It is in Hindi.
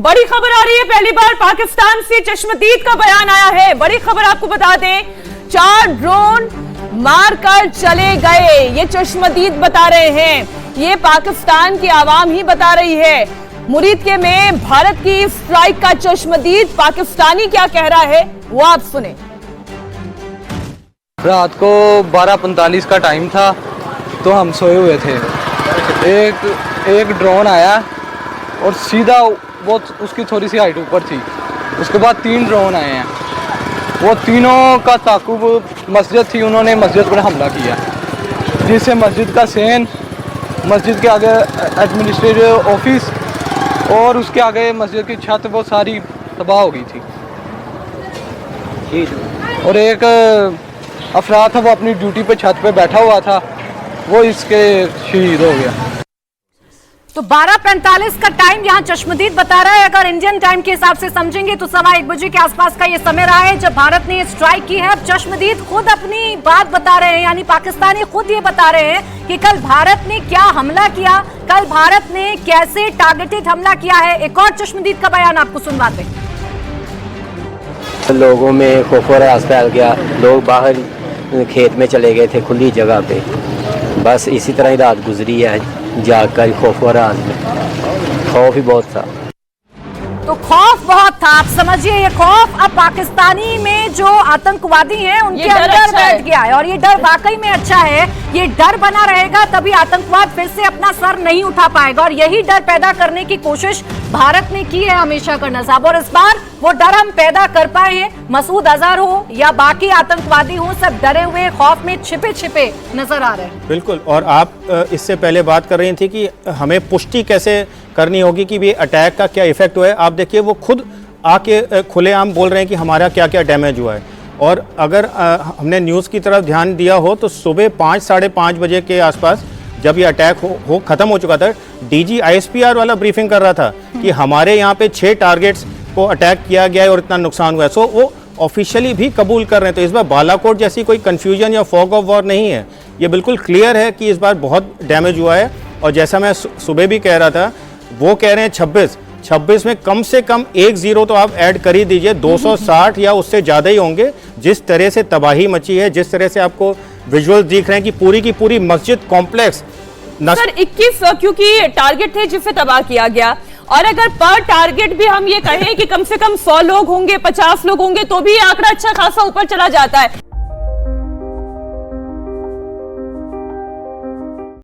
बड़ी खबर आ रही है, पहली बार पाकिस्तान से चश्मदीद का बयान आया है। बड़ी खबर आपको बता दें, 4 ड्रोन मारकर चले गए, ये चश्मदीद बता रहे हैं। ये पाकिस्तान की आवाम ही बता रही है। मुरीदके में भारत की स्ट्राइक का चश्मदीद, पाकिस्तानी क्या कह रहा है वो आप सुने। रात को 12:45 का टाइम था, तो हम सोए हुए थे। एक ड्रोन आया और सीधा वो उसकी थोड़ी सी हाइट ऊपर थी। उसके बाद 3 ड्रोन आए हैं, वो तीनों का ताकुब मस्जिद थी, उन्होंने मस्जिद पर हमला किया, जिससे मस्जिद का सेन, मस्जिद के आगे एडमिनिस्ट्रेटिव ऑफिस और उसके आगे मस्जिद की छत वो सारी तबाह हो गई थी। और एक अफराद था, वो अपनी ड्यूटी पे छत पे बैठा हुआ था, वो इसके शहीद हो गया। तो 12:45 का टाइम यहाँ चश्मदीद बता रहा है। अगर इंडियन टाइम के हिसाब से समझेंगे तो 1:15 बजे के आसपास का ये समय रहा है जब भारत ने स्ट्राइक की है। अब चश्मदीद खुद अपनी बात बता रहे हैं, यानी पाकिस्तानी खुद ये बता रहे हैं कि कल भारत ने क्या हमला किया, कल भारत ने कैसे टारगेटेड हमला किया है। एक और चश्मदीद का बयान आपको सुनवाते हैं। लोगों में खौफ और रास फैल गया, लोग बाहर खेत में चले गए थे खुली जगह पे। बस इसी तरह ही रात गुजरी है, जागकर खौफ और रास में। खौफ ही बहुत था। तो खौफ बहुत था, आप समझिए ये खौफ अब पाकिस्तानी में जो आतंकवादी हैं उनके अंदर बैठ गया है। और ये डर वाकई में अच्छा है, ये डर बना रहेगा तभी आतंकवाद फिर से अपना सर नहीं उठा पाएगा। और यही डर पैदा करने की कोशिश भारत ने की है हमेशा करना साहब, और इस बार वो डर हम पैदा कर पाए हैं। मसूद अजहर हो या बाकी आतंकवादी हो, सब डरे हुए खौफ में छिपे छिपे नजर आ रहे हैं। बिल्कुल, और आप इससे पहले बात कर रही थी कि हमें पुष्टि कैसे करनी होगी कि ये अटैक का क्या इफेक्ट हुआ है। आप देखिए वो खुद आके खुलेआम बोल रहे हैं कि हमारा क्या क्या डैमेज हुआ है। और अगर हमने न्यूज़ की तरफ ध्यान दिया हो तो सुबह 5 साढ़े 5 बजे के आसपास जब ये अटैक हो खत्म हो चुका था, डीजी ISPR वाला ब्रीफिंग कर रहा था कि हमारे यहाँ पे 6 टारगेट्स को अटैक किया गया है और इतना नुकसान हुआ है। सो वो ऑफिशियली भी कबूल कर रहे हैं। तो इस बार बालाकोट जैसी कोई कन्फ्यूजन या फॉग ऑफ वॉर नहीं है, ये बिल्कुल क्लियर है कि इस बार बहुत डैमेज हुआ है। और जैसा मैं सुबह भी कह रहा था, वो कह रहे हैं 26 में कम से कम 1 0 तो आप ऐड कर ही दीजिए, 260 या उससे ज़्यादा ही होंगे। जिस तरह से तबाही मची है, जिस तरह से आपको विजुअल दिख रहे हैं कि पूरी की पूरी मस्जिद कॉम्प्लेक्स सर 21 क्योंकि टारगेट थे जिसे तबाह किया गया, और अगर पर टारगेट भी हम ये कहें कि कम से कम 100 लोग होंगे, 50 लोग होंगे, तो भी आंकड़ा अच्छा खासा ऊपर चला जाता है।